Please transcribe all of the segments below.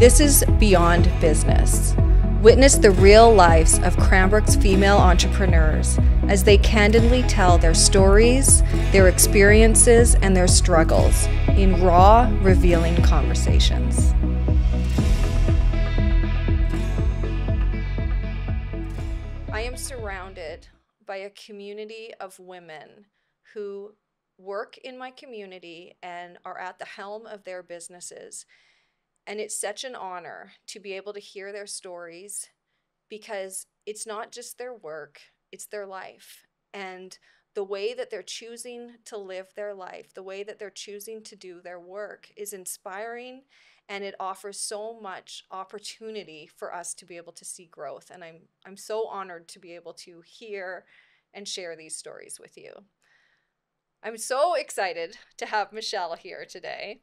This is Beyond Business. Witness the real lives of Cranbrook's female entrepreneurs as they candidly tell their stories, their experiences, and their struggles in raw, revealing conversations. I am surrounded by a community of women who work in my community and are at the helm of their businesses. And it's such an honor to be able to hear their stories because it's not just their work, it's their life. And the way that they're choosing to live their life, the way that they're choosing to do their work is inspiring, and it offers so much opportunity for us to be able to see growth. And I'm so honored to be able to hear and share these stories with you. I'm so excited to have Michelle here today.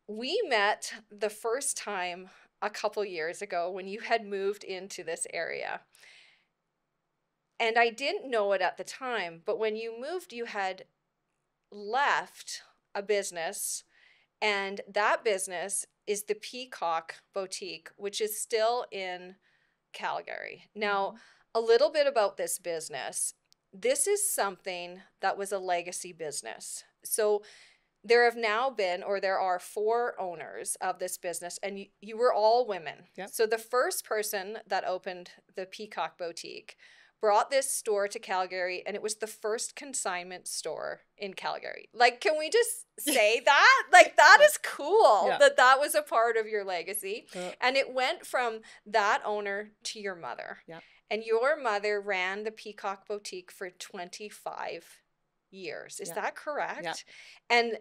We met the first time a couple years ago when you had moved into this area. And I didn't know it at the time, but when you moved, you had left a business, and that business is the Peacock Boutique, which is still in Calgary. Now, a little bit about this business. This is something that was a legacy business. So there have now been, or there are 4 owners of this business, and you were all women. Yep. So the first person that opened the Peacock Boutique brought this store to Calgary, and it was the first consignment store in Calgary. Like, can we just say that? Like, that is cool that was a part of your legacy. And it went from that owner to your mother. Yeah. And your mother ran the Peacock Boutique for 25 years. Is that correct? Yeah. And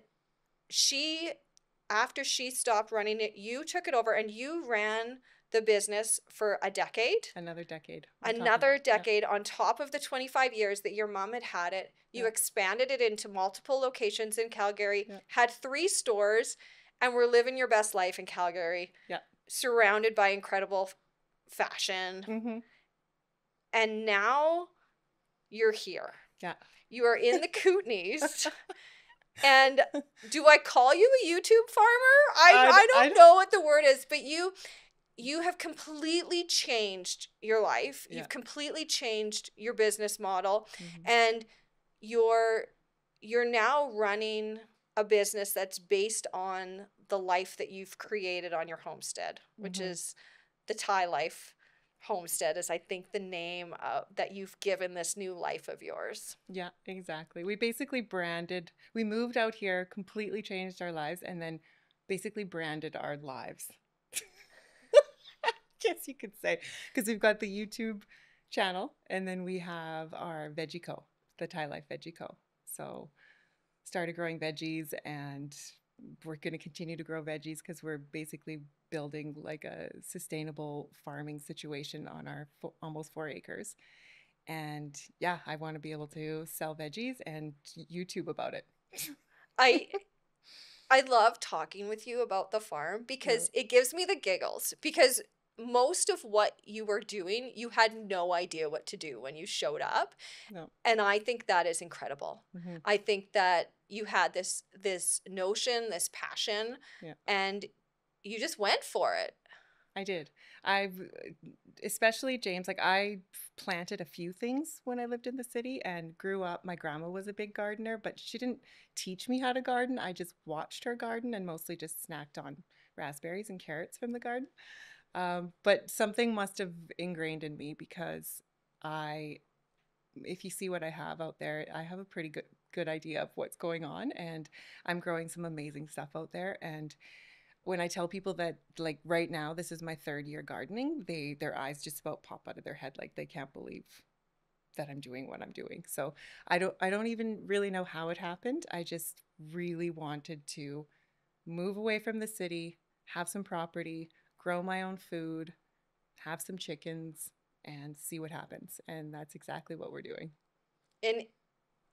after she stopped running it, you took it over and you ran the business for a decade. Another decade. On top of the 25 years that your mom had it. You expanded it into multiple locations in Calgary, had 3 stores, and were living your best life in Calgary. Yeah. Surrounded by incredible fashion. Mm-hmm. And now you're here. Yeah. You are in the Kootenays. And do I call you a YouTube farmer? I don't know what the word is, but you have completely changed your life. Yeah. You've completely changed your business model, and you're now running a business that's based on the life that you've created on your homestead, which is the Thai Life Homestead, is I think the name that you've given this new life of yours. Yeah, exactly. We basically we moved out here, completely changed our lives, and then basically branded our lives. I guess you could say, because we've got the YouTube channel, and then we have our Veggie Co, the Thai Life Veggie Co. So started growing veggies, and we're going to continue to grow veggies because we're basically building like a sustainable farming situation on our almost 4 acres. And yeah, I want to be able to sell veggies and YouTube about it. I love talking with you about the farm because it gives me the giggles, because most of what you were doing, you had no idea what to do when you showed up. No. And I think that is incredible. I think that you had this notion, this passion, and you just went for it. I did. Especially James, like I planted a few things when I lived in the city and grew up. My grandma was a big gardener, but she didn't teach me how to garden. I just watched her garden and mostly just snacked on raspberries and carrots from the garden. But something must have ingrained in me because if you see what I have out there, I have a pretty good idea of what's going on, and I'm growing some amazing stuff out there. And when I tell people that, like right now, this is my 3rd year gardening, their eyes just about pop out of their head, like they can't believe that I'm doing what I'm doing. So I don't even really know how it happened. I just really wanted to move away from the city, have some property, grow my own food, have some chickens, and see what happens. And that's exactly what we're doing. And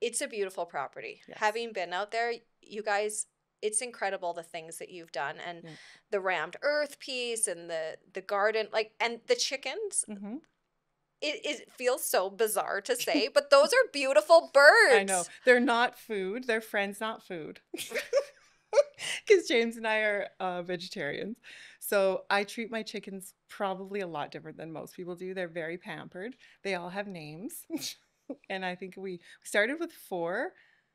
it's a beautiful property. Yes. Having been out there, you guys, it's incredible the things that you've done, and the rammed earth piece and the garden, like, and the chickens. It feels so bizarre to say, but those are beautiful birds. I know. They're not food. They're friends, not food. because James and I are vegetarians. So I treat my chickens probably a lot different than most people do. They're very pampered. They all have names. And I think we started with 4.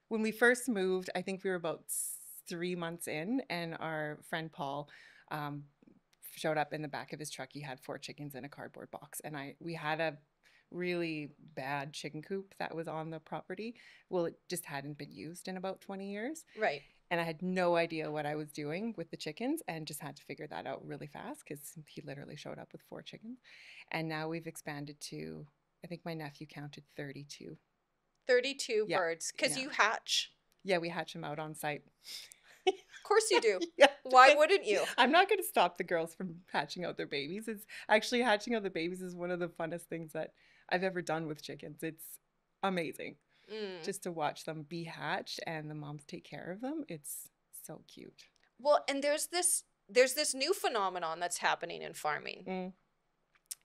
When we first moved, I think we were about 3 months in, and our friend Paul um, showed up in the back of his truck. He had 4 chickens in a cardboard box, and we had a really bad chicken coop that was on the property. Well, it just hadn't been used in about 20 years. Right. And I had no idea what I was doing with the chickens and just had to figure that out really fast because he literally showed up with 4 chickens. And now we've expanded to, I think my nephew counted 32. 32 Yeah. birds, because Yeah. you hatch. Yeah, we hatch them out on site. Of course you do. Yeah. Why wouldn't you? I'm not going to stop the girls from hatching out their babies. It's actually hatching out the babies is one of the funnest things that I've ever done with chickens. It's amazing. Just to watch them be hatched and the moms take care of them. It's so cute. Well, and there's this new phenomenon that's happening in farming.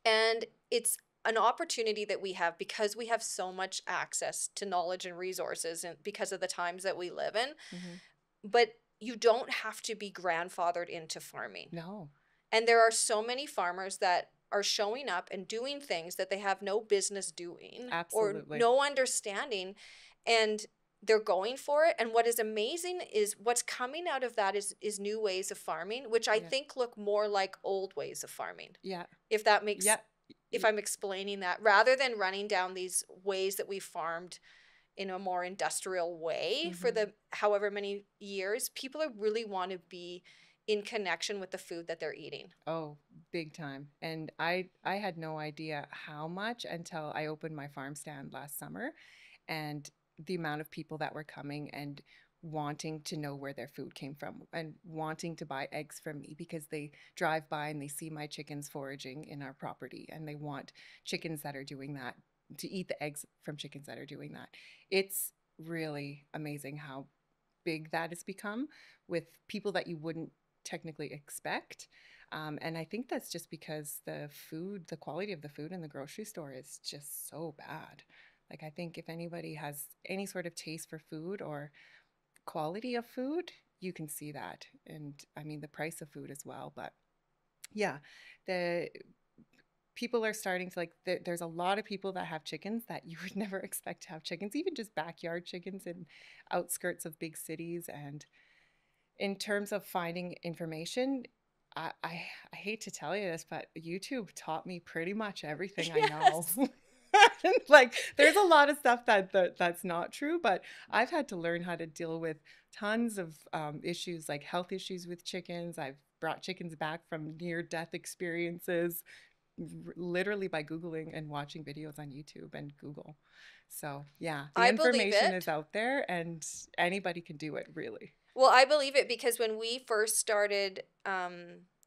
And it's an opportunity that we have because we have so much access to knowledge and resources and because of the times that we live in. But you don't have to be grandfathered into farming. No. And there are so many farmers that are showing up and doing things that they have no business doing. Absolutely. Or no understanding, and they're going for it. And what is amazing is what's coming out of that is new ways of farming, which I think look more like old ways of farming. Yeah. If that makes if I'm explaining that, rather than running down these ways that we farmed in a more industrial way for the however many years, people really want to be in connection with the food that they're eating. Oh, big time. And I had no idea how much until I opened my farm stand last summer, and the amount of people that were coming and wanting to know where their food came from and wanting to buy eggs from me because they drive by and they see my chickens foraging in our property and they want chickens that are doing that, to eat the eggs from chickens that are doing that. It's really amazing how big that has become with people that you wouldn't technically expect. And I think that's just because the quality of the food in the grocery store is just so bad. Like, I think if anybody has any sort of taste for food or quality of food, you can see that. And I mean, the price of food as well. But yeah, the people are starting to there's a lot of people that have chickens that you would never expect to have chickens, even just backyard chickens in outskirts of big cities. And in terms of finding information, I hate to tell you this, but YouTube taught me pretty much everything I know. Like, there's a lot of stuff that's not true, but I've had to learn how to deal with tons of issues, like health issues with chickens. I've brought chickens back from near-death experiences literally by Googling and watching videos on YouTube and Google. So yeah, the information is out there and anybody can do it, really. Well, I believe it because when we first started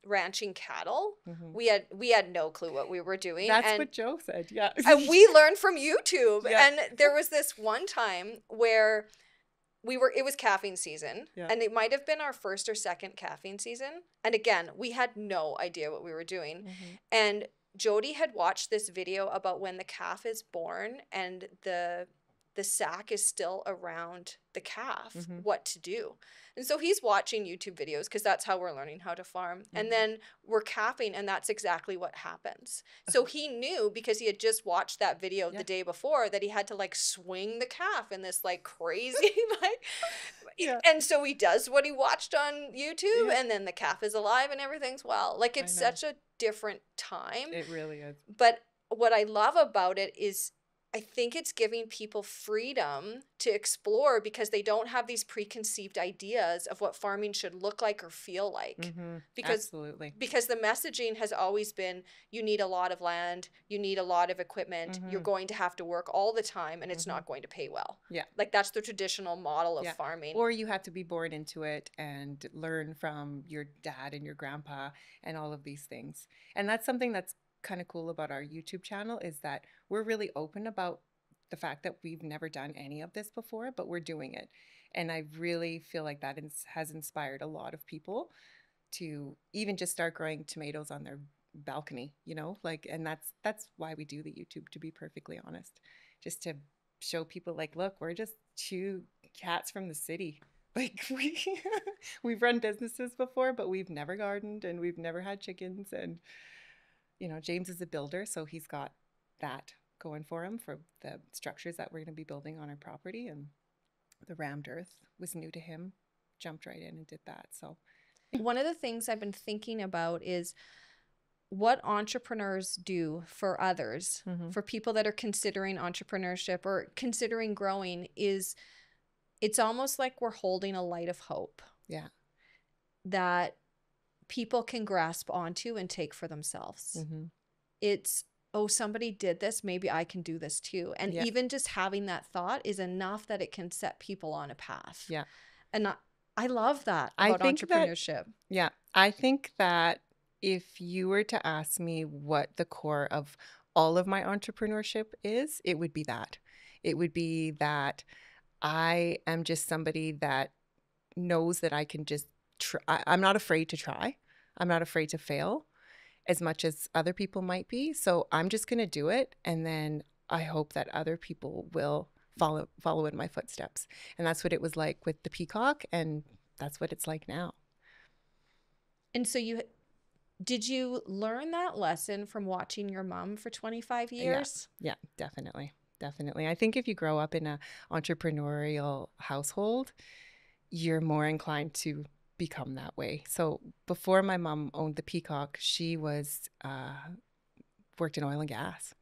ranching cattle, we had no clue what we were doing. That's what Joe said. Yeah. And we learned from YouTube. Yeah. And there was this one time where it was calving season, and it might have been our first or second calving season. And again, we had no idea what we were doing. And Jody had watched this video about when the calf is born and the sack is still around the calf, what to do. And so he's watching YouTube videos because that's how we're learning how to farm. And then we're calving, and that's exactly what happens. So he knew, because he had just watched that video the day before, that he had to swing the calf in this crazy and so he does what he watched on YouTube, and then the calf is alive and everything's well. It's such a different time. It really is. But what I love about it is I think it's giving people freedom to explore because they don't have these preconceived ideas of what farming should look like or feel like. Absolutely. Because the messaging has always been, you need a lot of land, you need a lot of equipment, you're going to have to work all the time, and it's not going to pay well. Yeah. That's the traditional model of farming. Or you have to be born into it and learn from your dad and your grandpa and all of these things. And that's something that's kind of cool about our YouTube channel, is that we're really open about the fact that we've never done any of this before, but we're doing it. And I really feel like that has inspired a lot of people to even just start growing tomatoes on their balcony, and that's why we do the YouTube, to be perfectly honest, just to show people look, we're just 2 cats from the city Like we've run businesses before, but we've never gardened and we've never had chickens. And, you know, James is a builder, so he's got that going for him for the structures that we're going to be building on our property. And the rammed earth was new to him, jumped right in and did that. So one of the things I've been thinking about is what entrepreneurs do for others, for people that are considering entrepreneurship or considering growing, is it's almost like we're holding a light of hope. Yeah. That people can grasp onto and take for themselves. It's, oh, somebody did this, maybe I can do this too. And even just having that thought is enough that it can set people on a path. Yeah. And I love that about entrepreneurship. I think that if you were to ask me what the core of all of my entrepreneurship is, it would be that. It would be that I am just somebody that knows that I can just try. I'm not afraid to try. I'm not afraid to fail as much as other people might be. So I'm just going to do it. And then I hope that other people will follow in my footsteps. And that's what it was like with the peacock. And that's what it's like now. And so did you learn that lesson from watching your mom for 25 years? Yeah, definitely. Definitely. I think if you grow up in an entrepreneurial household, you're more inclined to become that way. So before my mom owned the peacock, she was worked in oil and gas.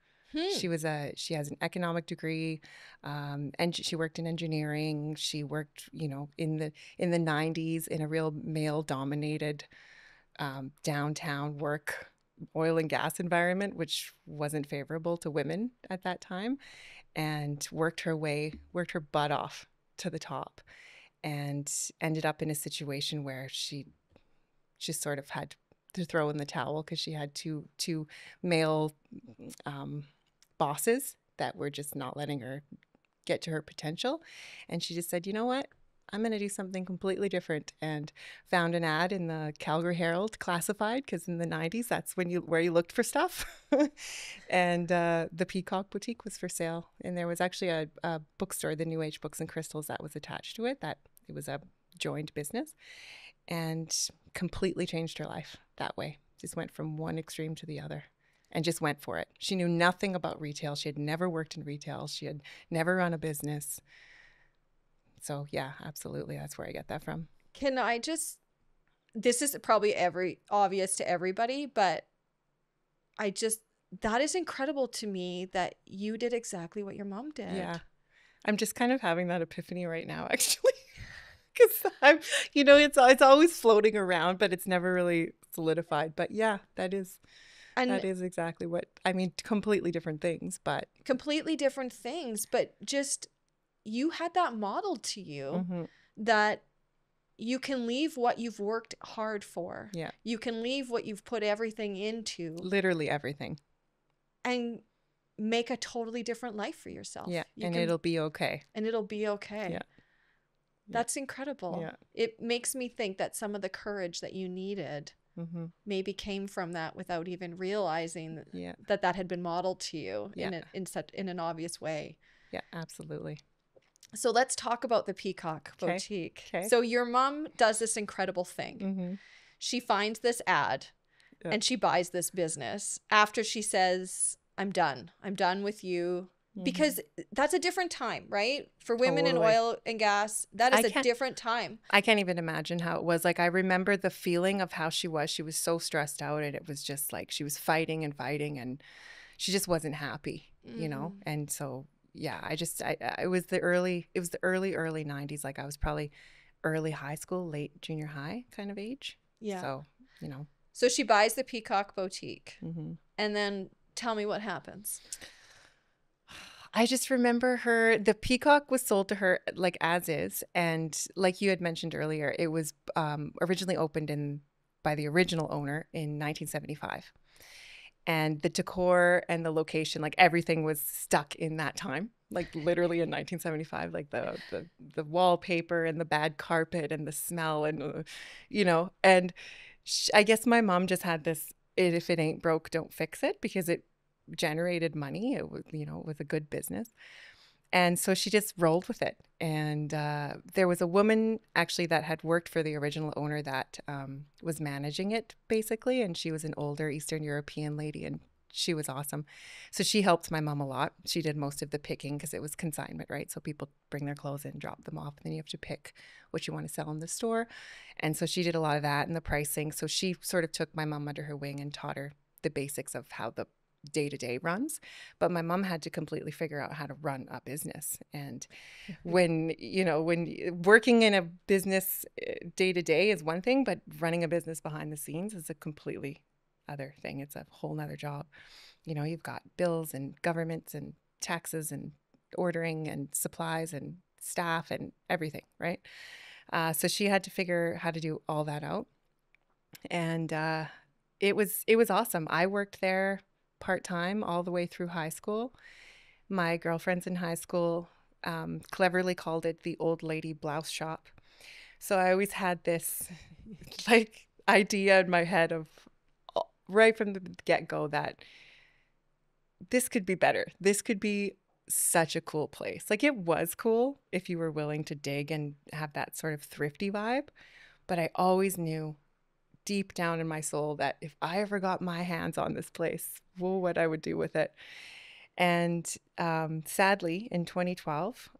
She has an economic degree, and she worked in engineering. She worked, you know, in the 90s in a real male dominated downtown work oil and gas environment, which wasn't favorable to women at that time, and worked her butt off to the top, and ended up in a situation where she just sort of had to throw in the towel because she had two male bosses that were just not letting her get to her potential. And she just said, you know what? I'm going to do something completely different, and found an ad in the Calgary Herald classified, because in the 90s, that's where you looked for stuff. And the Peacock Boutique was for sale. And there was actually a bookstore, the New Age Books and Crystals, that was attached to it. That it was a joined business, and completely changed her life that way. Just went from one extreme to the other and just went for it. She knew nothing about retail. She had never worked in retail. She had never run a business. So yeah, absolutely. That's where I get that from. Can I just, this is probably obvious to everybody, but that is incredible to me that you did exactly what your mom did. Yeah. I'm just kind of having that epiphany right now, actually. Because it's always floating around, but it's never really solidified. But yeah, that is exactly what, I mean, completely different things, but just, you had that modeled to you, that you can leave what you've worked hard for. Yeah. You can leave what you've put everything into. Literally everything. And make a totally different life for yourself. Yeah. It'll be okay. And it'll be okay. Yeah. That's incredible. Yeah. It makes me think that some of the courage that you needed maybe came from that without even realizing that had been modeled to you in an obvious way. Yeah, absolutely. So let's talk about the Peacock Boutique. Okay. So your mom does this incredible thing. She finds this ad and she buys this business after she says, I'm done with you. Because that's a different time, right? For women in oil and gas, that is a different time. I can't even imagine how it was. Like, I remember the feeling of how she was. She was so stressed out, and it was just like she was fighting and fighting, and she just wasn't happy, you know? And so, yeah, it was the early 90s. Like, I was probably early high school, late junior high kind of age. Yeah. So, you know. So she buys the Peacock Boutique. And then tell me what happens. I just remember the Peacock was sold to her like as is. And like you had mentioned earlier, it was originally opened by the original owner in 1975. And the decor and the location, like everything was stuck in that time, like literally in 1975, like the wallpaper and the bad carpet and the smell and, and I guess my mom just had this, if it ain't broke, don't fix it, because it generated money. It was, it was a good business. And so she just rolled with it. And there was a woman actually that had worked for the original owner that was managing it basically. And she was an older Eastern European lady, and she was awesome. So she helped my mom a lot. She did most of the picking because it was consignment, right? So people bring their clothes in, drop them off, and then you have to pick what you want to sell in the store. And so she did a lot of that and the pricing. So she sort of took my mom under her wing and taught her the basics of how the day-to-day runs. But my mom had to completely figure out how to run a business. And when working in a business day-to-day is one thing, but running a business behind the scenes is a completely other thing. It's a whole nother job. You've got bills and governments and taxes and ordering and supplies and staff and everything, right? So she had to figure how to do all that out. And it was awesome. I worked there part-time all the way through high school. My girlfriends in high school cleverly called it the old lady blouse shop. So I always had this like idea in my head of right from the get-go that this could be better. This could be such a cool place. Like, it was cool if you were willing to dig and have that sort of thrifty vibe. But I always knew deep down in my soul that if I ever got my hands on this place, what I would do with it. And sadly, in 2012,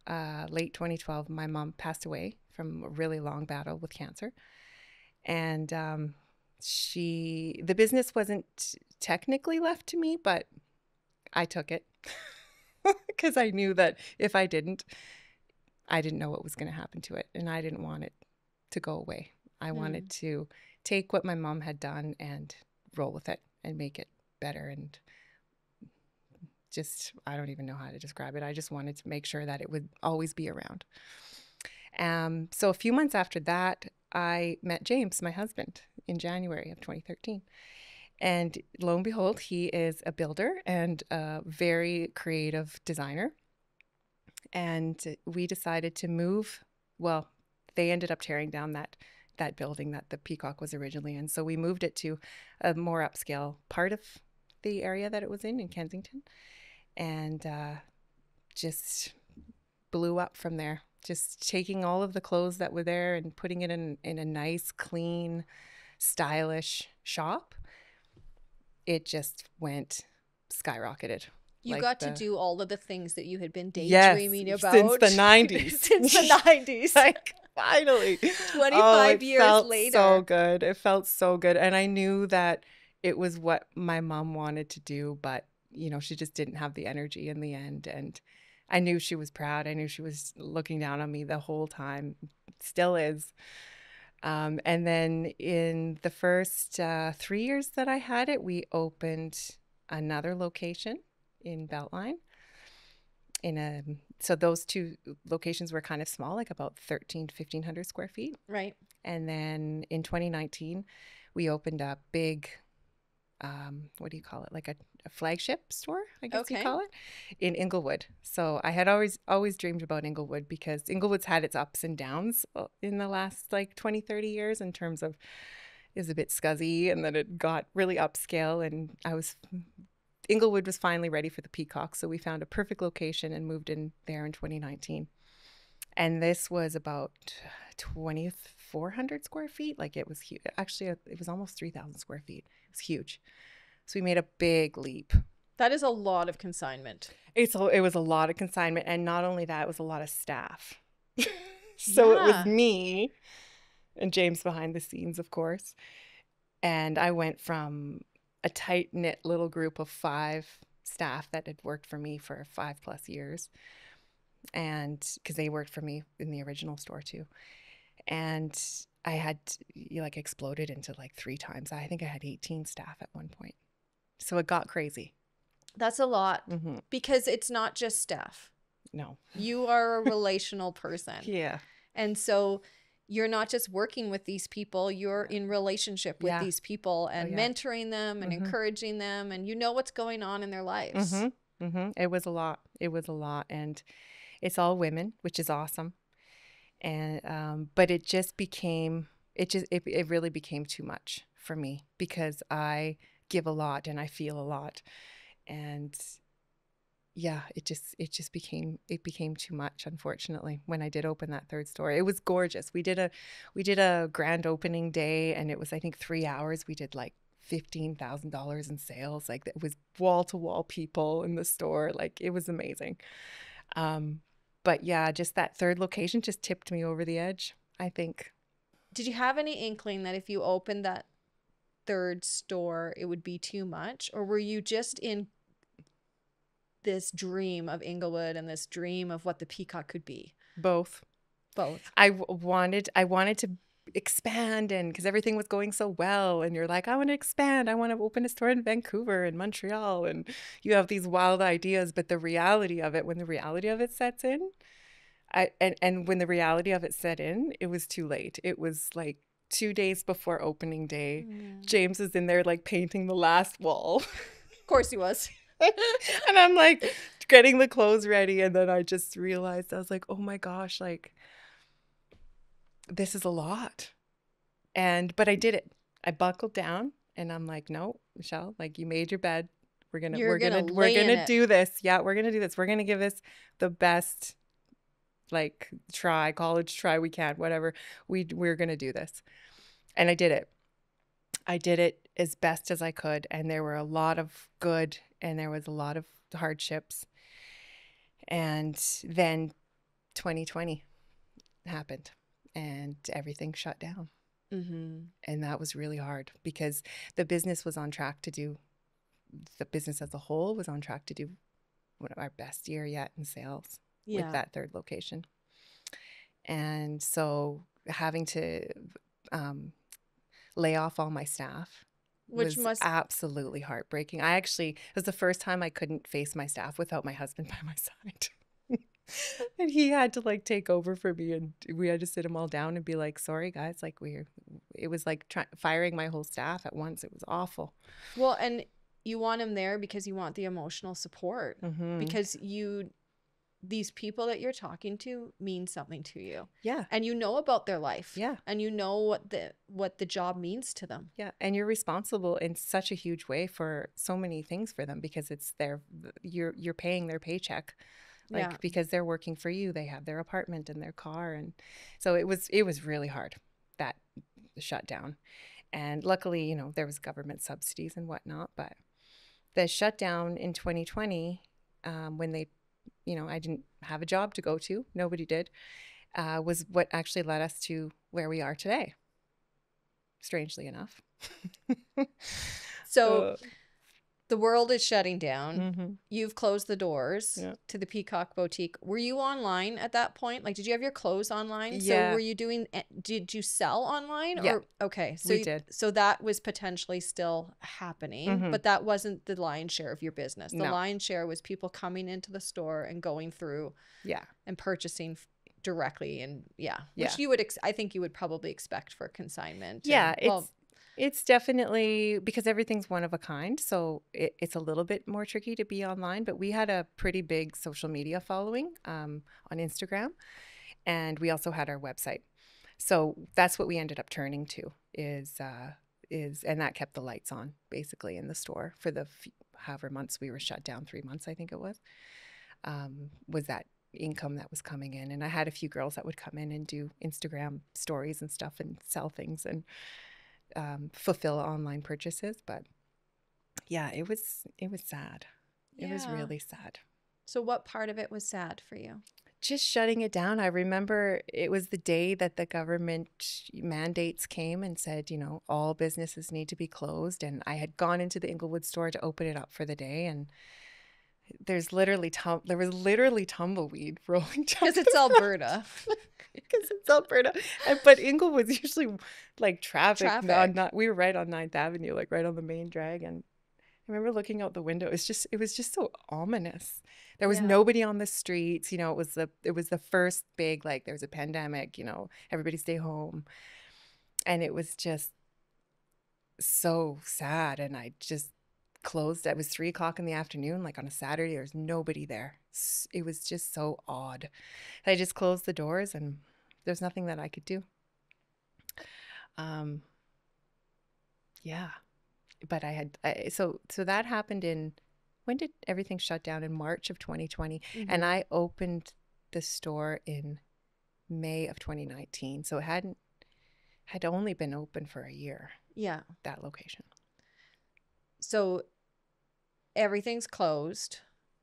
late 2012, my mom passed away from a really long battle with cancer. And the business wasn't technically left to me, but I took it because I knew that if I didn't know what was going to happen to it. And I didn't want it to go away. I wanted to take what my mom had done and roll with it and make it better. And just, I don't even know how to describe it. I just wanted to make sure that it would always be around. So a few months after that, I met James, my husband, in January of 2013. And lo and behold, he is a builder and a very creative designer. And we decided to move. Well, they ended up tearing down that building that the Peacock was originally in. So we moved it to a more upscale part of the area that it was in Kensington. And just blew up from there. Just taking all of the clothes that were there and putting it in a nice, clean, stylish shop. It just skyrocketed. You got to do all of the things that you had been yes, daydreaming about since the 90s. Since the 90s. Like, finally. 25 years felt later. So good. It felt so good. And I knew that it was what my mom wanted to do, but she just didn't have the energy in the end. And I knew she was proud. I knew she was looking down on me the whole time. Still is. And then in the first 3 years that I had it, we opened another location in Beltline. So those two locations were kind of small, like about 1,300 to 1,500 square feet. Right. And then in 2019, we opened a big, what do you call it? Like a flagship store, I guess you call it, in Inglewood. So I had always dreamed about Inglewood because Inglewood's had its ups and downs in the last like 20, 30 years in terms of it was a bit scuzzy and then it got really upscale, and Inglewood was finally ready for the Peacock. So we found a perfect location and moved in there in 2019. And this was about 2,400 square feet. Like, it was huge. Actually, it was almost 3,000 square feet. It was huge. So we made a big leap. That is a lot of consignment. It was a lot of consignment. And not only that, it was a lot of staff. So It was me and James behind the scenes, of course. And I went from a tight-knit little group of 5 staff that had worked for me for 5+ years. And because they worked for me in the original store too. And I had exploded into like 3 times. I think I had 18 staff at one point. So it got crazy. That's a lot because it's not just staff. No. You are a relational person. Yeah. And so you're not just working with these people, you're in relationship with these people and mentoring them and encouraging them, and you know what's going on in their lives. It was a lot. And it's all women, which is awesome. And but it really became too much for me because I give a lot and I feel a lot. And yeah, it became too much, unfortunately, when I did open that third store. It was gorgeous. We did a grand opening day, and it was, I think, 3 hours. We did like $15,000 in sales. Like, it was wall to wall people in the store. Like, it was amazing. Um, but yeah, just that third location just tipped me over the edge, I think. Did you have any inkling that if you opened that third store, it would be too much? Or were you just in this dream of Inglewood and this dream of what the Peacock could be? Both. Both. I wanted to expand, and because everything was going so well, and you're like, I want to expand. I want to open a store in Vancouver and Montreal, and you have these wild ideas, but the reality of it, when the reality of it sets in, and when the reality of it set in, it was too late. It was like 2 days before opening day. Yeah. James is in there like painting the last wall. Of course he was. And I'm like getting the clothes ready, and then I just realized, I was like, oh my gosh, like, this is a lot. But I did it. I buckled down, and I'm like, no, Michelle, like, you made your bed. You're gonna lay in it. Do this. Yeah, we're gonna do this. We're gonna give this the best, like, college try we can, whatever. We're gonna do this. And I did it. I did it as best as I could, and there were a lot of good, and there was a lot of hardships. And then 2020 happened, and everything shut down. Mm-hmm. And that was really hard, because the business as a whole was on track to do one of our best year yet in sales with that third location. And so having to lay off all my staff was absolutely heartbreaking. It was the first time I couldn't face my staff without my husband by my side. And he had to like take over for me, and we had to sit them all down and be like, sorry guys, like, it was like firing my whole staff at once. It was awful. Well, and you want him there because you want the emotional support, because these people that you're talking to mean something to you. Yeah. And you know about their life. Yeah. And you know what the job means to them. Yeah. And you're responsible in such a huge way for so many things for them, because you're paying their paycheck. Like, because they're working for you, they have their apartment and their car. And so it was really hard, that shutdown. And luckily, there was government subsidies and whatnot, but the shutdown in 2020, when they, I didn't have a job to go to, nobody did, was what actually led us to where we are today, strangely enough. So the world is shutting down. You've closed the doors to the Peacock Boutique. Were you online at that point? Like, did you have your clothes online? Yeah. So did you sell online? Yeah. Okay. So we did. So that was potentially still happening, but that wasn't the lion's share of your business. The lion's share was people coming into the store and going through and purchasing directly. And which you would, I think you would probably expect for consignment. Yeah. It's definitely, because everything's one of a kind, so it's a little bit more tricky to be online. But we had a pretty big social media following on Instagram, and we also had our website. So that's what we ended up turning to, and that kept the lights on basically in the store for the however months we were shut down, 3 months I think it was that income that was coming in. And I had a few girls that would come in and do Instagram stories and stuff and sell things and fulfill online purchases. But yeah, it was sad. It was really sad. So what part of it was sad for you? Just shutting it down. I remember it was the day that the government mandates came and said, all businesses need to be closed. And I had gone into the Inglewood store to open it up for the day, and there was literally tumbleweed rolling down. Because it's Alberta. Because it's Alberta. But Inglewood's usually like traffic. We were right on 9th Avenue, like right on the main drag. And I remember looking out the window. It was just so ominous. There was nobody on the streets. It was the first big, like, there was a pandemic, everybody stay home. And it was just so sad. And I just closed. It was 3:00 in the afternoon, like on a Saturday. There was nobody there. It was just so odd. I just closed the doors, and there's nothing that I could do. Yeah, but so that happened in when did everything shut down? In March of 2020. And Mhm. I opened the store in May of 2019. So it had only been open for a year, Yeah. that location. So everything's closed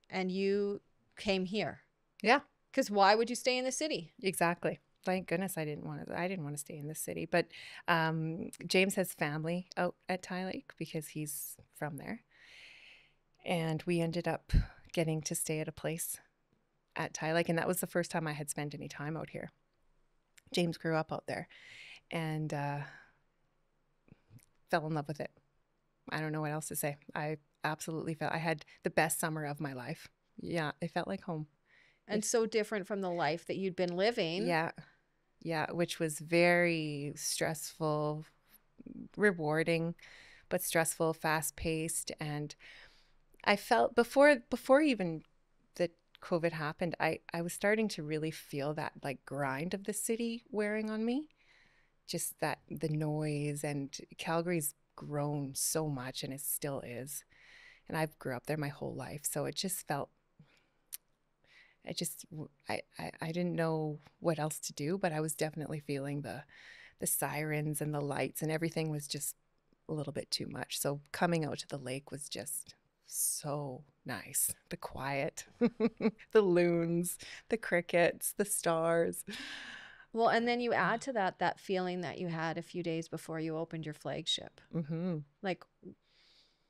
and you came here. Yeah, Because why would you stay in the city? exactly. Thank goodness I didn't want to stay in this city. But James has family out at Ty Lake because he's from there. And we ended up getting to stay at a place at Ty Lake. And that was the first time I had spent any time out here. James grew up out there and fell in love with it. I don't know what else to say. I absolutely I had the best summer of my life. Yeah, it felt like home. And so different from the life that you'd been living. Yeah. Yeah, which was very stressful, rewarding, but stressful, fast-paced. And I felt before even the COVID happened, I was starting to really feel that like grind of the city wearing on me. Just that the noise, and Calgary's grown so much and it still is. And I've grew up there my whole life. So it just felt I didn't know what else to do, but I was definitely feeling the sirens and the lights, and everything was just a little bit too much. So coming out to the lake was just so nice. The quiet, the loons, the crickets, the stars. Well, and then you add to that feeling that you had a few days before you opened your flagship. Mm-hmm. Like,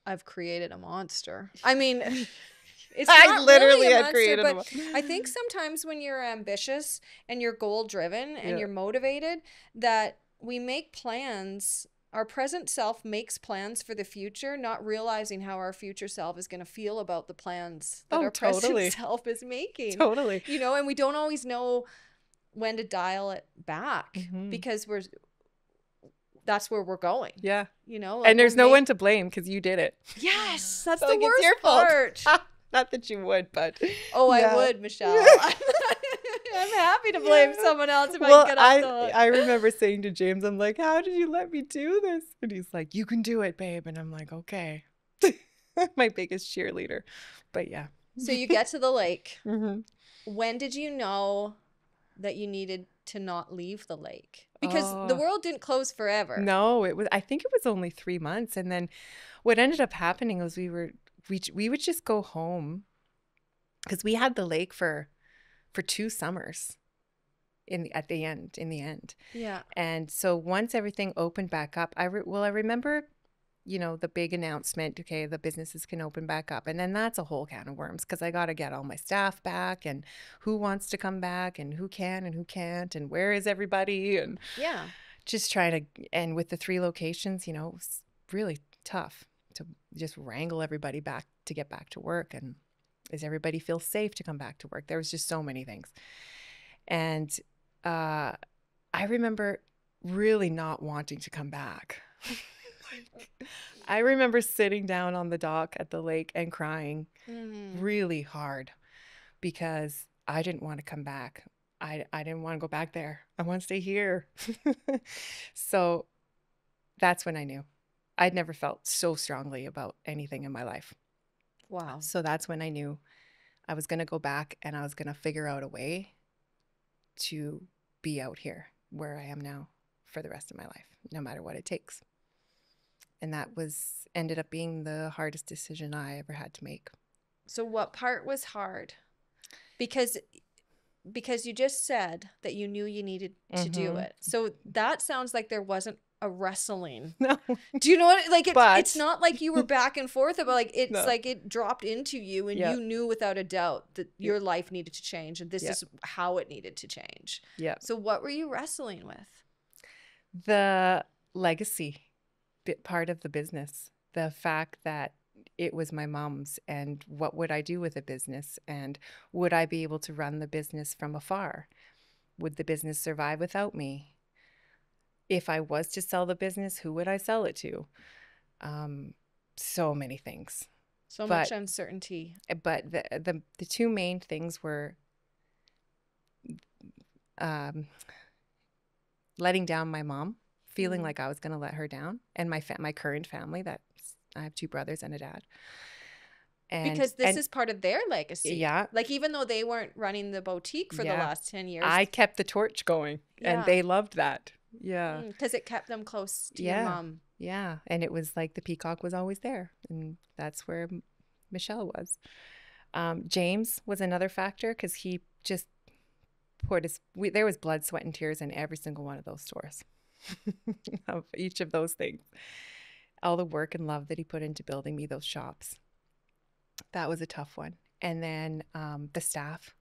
I've created a monster. I mean, it's I not literally really a had monster, created but I think sometimes when you're ambitious and you're goal driven and Yeah. you're motivated, that we make plans. Our present self makes plans for the future, not realizing how our future self is going to feel about the plans that our totally. present self is making. Totally. You know, and we don't always know when to dial it back Mhm. because that's where we're going. Yeah. You know, like And there's no one to blame because you did it. Yes, that's So, the like, it's worst your fault. part. Not that you would, but Oh, yeah. I would, Michelle. I'm happy to blame someone else if I can get off the hook. I remember saying to James, I'm like, how did you let me do this? And he's like, you can do it, babe. And I'm like, okay. My biggest cheerleader. But yeah. So you get to the lake. Mm-hmm. When did you know that you needed to not leave the lake? Because the world didn't close forever. No, I think it was only 3 months. And then what ended up happening was we would just go home because we had the lake for 2 summers in the end. Yeah. And so once everything opened back up, I remember, the big announcement, okay, the businesses can open back up. And then that's a whole can of worms because I got to get all my staff back and who wants to come back and who can and who can't and where is everybody, and Yeah. just trying to, and with the 3 locations, it was really tough to just wrangle everybody back to get back to work. And does everybody feel safe to come back to work? There was just so many things. And I remember really not wanting to come back. I remember sitting down on the dock at the lake and crying really hard because I didn't want to come back. I didn't want to go back there. I want to stay here. So that's when I knew. I'd never felt so strongly about anything in my life. Wow. So that's when I knew I was going to go back and I was going to figure out a way to be out here where I am now for the rest of my life, no matter what it takes. And that ended up being the hardest decision I ever had to make. So what part was hard? Because you just said that you knew you needed to do it. So that sounds like there wasn't a wrestling. No. Do you know what? Like, it's not like you were back and forth about, like, it's like it dropped into you and you knew without a doubt that your life needed to change and this is how it needed to change. Yeah. So what were you wrestling with? The legacy part of the business, the fact that it was my mom's, and what would I do with a business, and would I be able to run the business from afar? Would the business survive without me? If I was to sell the business, who would I sell it to? So many things. So much uncertainty. But the 2 main things were letting down my mom, feeling like I was going to let her down, and my current family, that I have 2 brothers and a dad. Because this And is part of their legacy. yeah, Like, even though they weren't running the boutique for the yeah, last 10 years. I kept the torch going, and Yeah. they loved that. Yeah. Because it kept them close to your Yeah. mom. Yeah. And it was like the peacock was always there. And that's where Michelle was. James was another factor because he just poured there was blood, sweat, and tears in every single one of those stores of each of those things. All the work and love that he put into building me those shops. That was a tough one. And then the staff,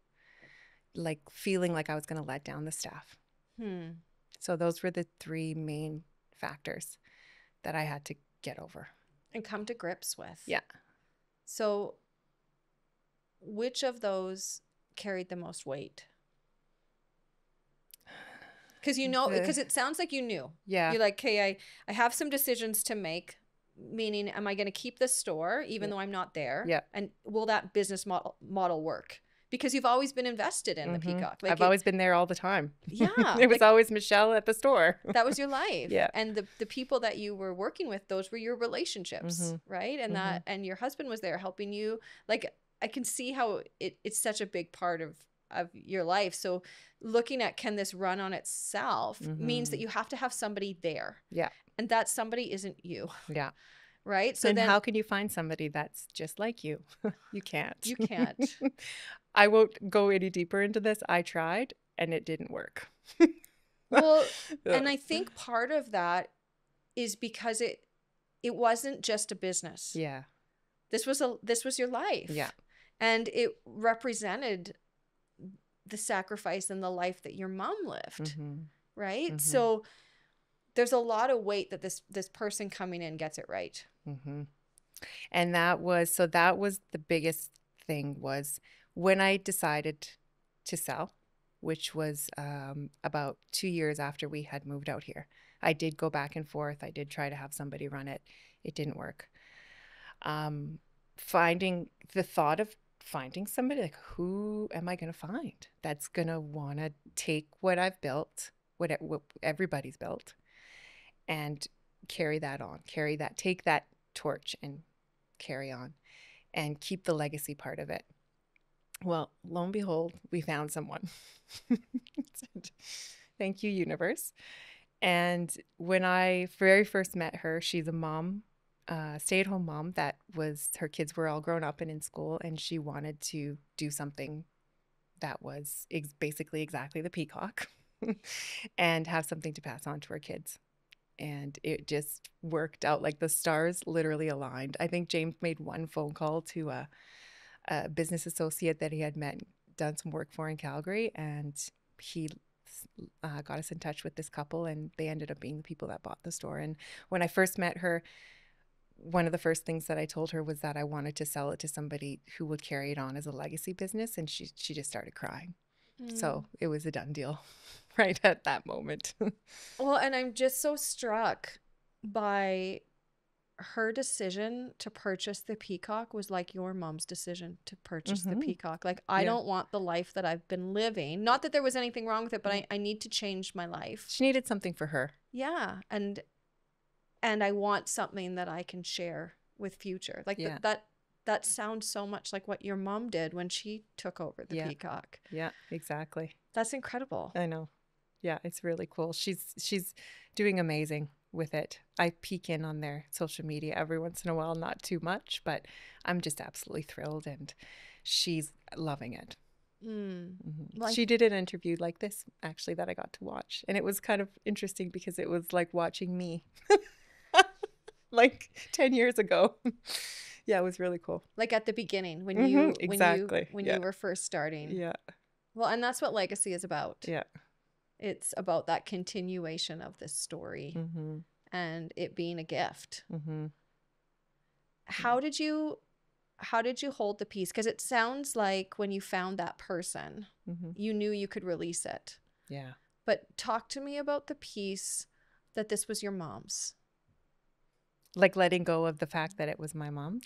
like feeling like I was going to let down the staff. So those were the three main factors that I had to get over. And come to grips with. Yeah. So which of those carried the most weight? Because because it sounds like you knew. Yeah. You're like, okay, I have some decisions to make, meaning, am I going to keep this store even though I'm not there? Yeah. And will that business model work? Because you've always been invested in the Peacock. Like I've always been there all the time. Yeah. It was always Michelle at the store. That was your life. Yeah. And the people that you were working with, those were your relationships, right? And and your husband was there helping you. Like, I can see how it's such a big part of your life. So looking at, can this run on itself, means that you have to have somebody there. Yeah. And that somebody isn't you. Yeah. Right? So and then how can you find somebody that's just like you? You can't. You can't. I won't go any deeper into this. I tried and it didn't work. Well, and I think part of that is because it wasn't just a business. Yeah. This was your life. Yeah. And it represented the sacrifice and the life that your mom lived. Right? So there's a lot of weight that this person coming in gets it right. And that was the biggest thing, was when I decided to sell, which was about 2 years after we had moved out here. I did go back and forth. I did try to have somebody run it. It didn't work. The thought of finding somebody, like, who am I going to find that's going to want to take what I've built, what everybody's built, and carry that on, take that torch and carry on and keep the legacy part of it. Well, lo and behold, we found someone. Thank you, universe. And when I very first met her, she's a mom, stay-at-home mom her kids were all grown up and in school, and she wanted to do something that was basically exactly the Peacock and have something to pass on to her kids. And it just worked out, like the stars literally aligned. I think James made one phone call to a business associate that he had met, done some work for in Calgary, and he got us in touch with this couple, and they ended up being the people that bought the store. And when I first met her, one of the first things that I told her was that I wanted to sell it to somebody who would carry it on as a legacy business, and she just started crying. So it was a done deal right at that moment. Well, and I'm just so struck by her decision to purchase the Peacock was like your mom's decision to purchase the Peacock. Like, I don't want the life that I've been living. Not that there was anything wrong with it, but I need to change my life. She needed something for her. Yeah. And I want something that I can share with future. Like that sounds so much like what your mom did when she took over the Peacock. Yeah, exactly. That's incredible. I know. Yeah, it's really cool. She's doing amazing with it. I peek in on their social media every once in a while, not too much, but I'm just absolutely thrilled, and she's loving it. Well, she did an interview like this, actually, that I got to watch, and it was kind of interesting because it was like watching me like 10 years ago. Yeah, it was really cool. Like at the beginning when you exactly. when you were first starting. Yeah. Well, and that's what legacy is about. Yeah. It's about that continuation of this story and it being a gift. How did you hold the piece? Because it sounds like when you found that person, you knew you could release it. Yeah. But talk to me about the piece that this was your mom's. Like letting go of the fact that it was my mom.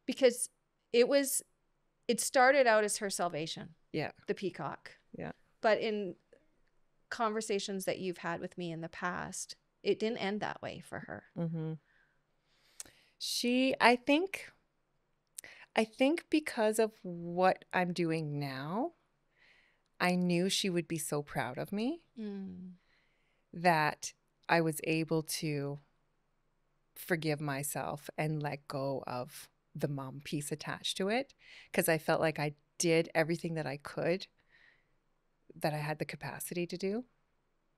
Because it started out as her salvation. Yeah. The Peacock. Yeah. But in conversations that you've had with me in the past, it didn't end that way for her. Mm-hmm. I think because of what I'm doing now, I knew she would be so proud of me that I was able to forgive myself and let go of the mom piece attached to it, because I felt like I did everything that I could, that I had the capacity to do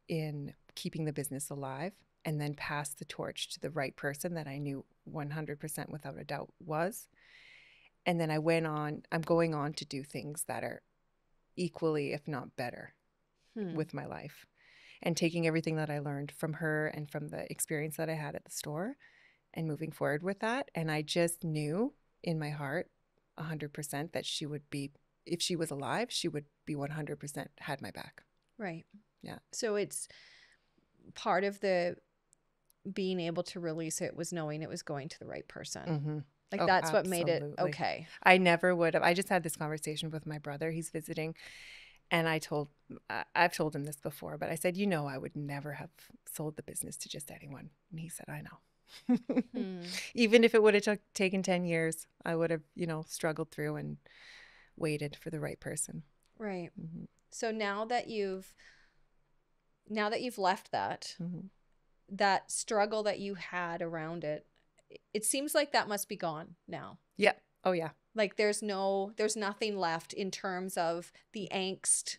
in keeping the business alive, and then pass the torch to the right person that I knew 100% without a doubt was. And then I'm going on to do things that are equally, if not better, with my life, and taking everything that I learned from her and from the experience that I had at the store and moving forward with that. And I just knew in my heart 100% that she would be, if she was alive, she would be 100% had my back. Right. Yeah. So it's part of the being able to release it was knowing it was going to the right person. Mm-hmm. Like that's what made it okay. I never would have. I just had this conversation with my brother. He's visiting. And I've told him this before, but I said, I would never have sold the business to just anyone. And he said, I know. Even if it would have taken 10 years, I would have, struggled through and waited for the right person. Right. Mm-hmm. So now that you've left that, that struggle that you had around it, it seems like that must be gone now. Yeah. Oh, yeah. Like there's nothing left in terms of the angst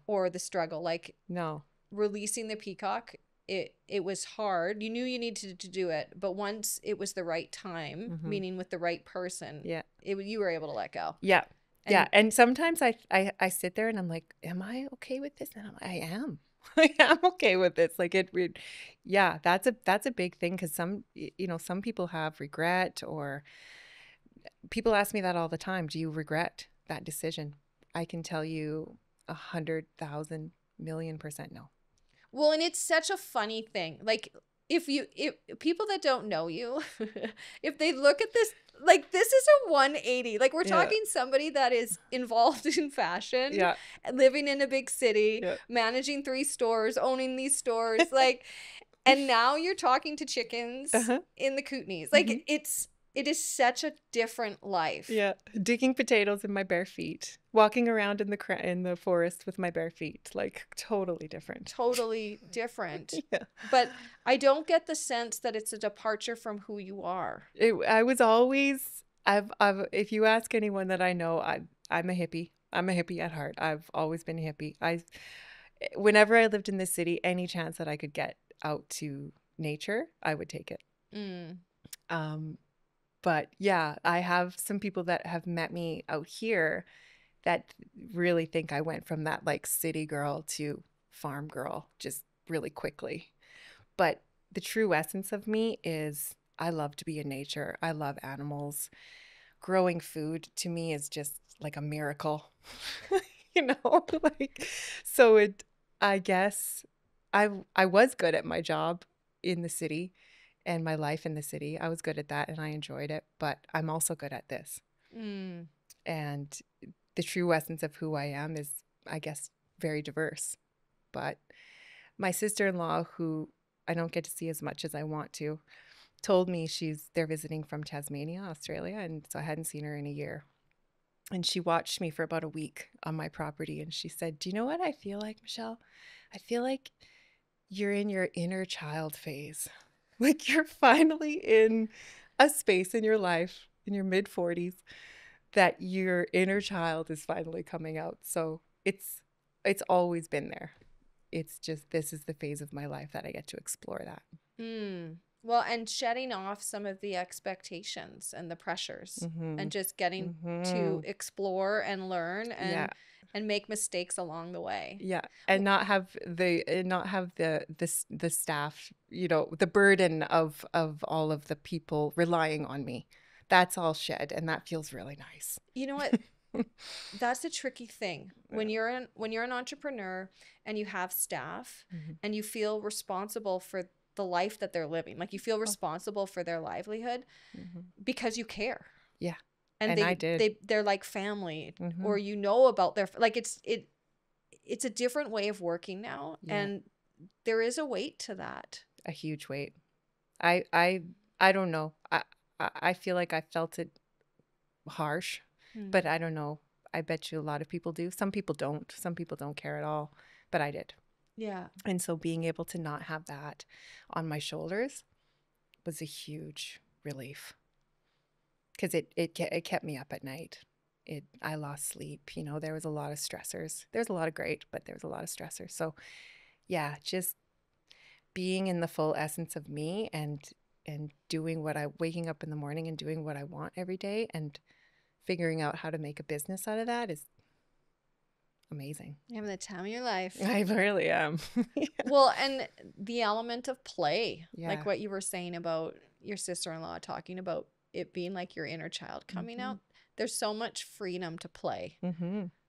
or the struggle. Like releasing the peacock, it was hard. You knew you needed to do it, but once it was the right time, meaning with the right person, you were able to let go. Yeah. And sometimes I sit there and I'm like, am I okay with this? And I am. I am okay with this. Like that's a big thing, because some people have regret, or people ask me that all the time. Do you regret that decision? I can tell you 100,000 million% no. Well, and it's such a funny thing. Like if people that don't know you, if they look at this, like this is a 180. Like we're talking somebody that is involved in fashion, living in a big city, managing 3 stores, owning these stores, like, and now you're talking to chickens in the Kootenays. Like it is such a different life. Yeah, digging potatoes in my bare feet, walking around in the forest with my bare feet, like totally different. Totally different. But I don't get the sense that it's a departure from who you are. I was always, if you ask anyone that I know, I'm a hippie. I'm a hippie at heart. I've always been a hippie. Whenever I lived in this city, any chance that I could get out to nature, I would take it. But yeah, I have some people that have met me out here that really think I went from that like city girl to farm girl just really quickly. But the true essence of me is I love to be in nature. I love animals. Growing food to me is just like a miracle, so I guess I was good at my job in the city. And my life in the city, I was good at that and I enjoyed it, but I'm also good at this. And the true essence of who I am is, I guess, very diverse. But my sister-in-law, who I don't get to see as much as I want to, told me they're visiting from Tasmania, Australia, and so I hadn't seen her in a year. And she watched me for about a week on my property, and she said, "Do you know what I feel like, Michelle? I feel like you're in your inner child phase." Like you're finally in a space in your life in your mid-40s that your inner child is finally coming out. So it's always been there. It's just this is the phase of my life that I get to explore that. Well, and shedding off some of the expectations and the pressures and just getting to explore and learn and make mistakes along the way. Yeah. And not have the staff, the burden of all of the people relying on me. That's all shed, and that feels really nice. You know what? That's a tricky thing. When you're an entrepreneur and you have staff and you feel responsible for the life that they're living, like you feel responsible for their livelihood because you care. Yeah. And I did. They're like family, or about their, like it's a different way of working now, and there is a weight to that. a huge weight. I don't know. I feel like I felt it harsh, but I don't know. I bet you a lot of people do. Some people don't. Some people don't care at all, but I did. Yeah. And so being able to not have that on my shoulders was a huge relief, because it kept me up at night. I lost sleep. You know, there was a lot of stressors. There's a lot of great, but there was a lot of stressors. So yeah, just being in the full essence of me and doing waking up in the morning and doing what I want every day and figuring out how to make a business out of that is amazing. You're having the time of your life. I really am. Yeah. Well, and the element of play, Yeah. like what you were saying about your sister-in-law talking about it being like your inner child coming out. There's so much freedom to play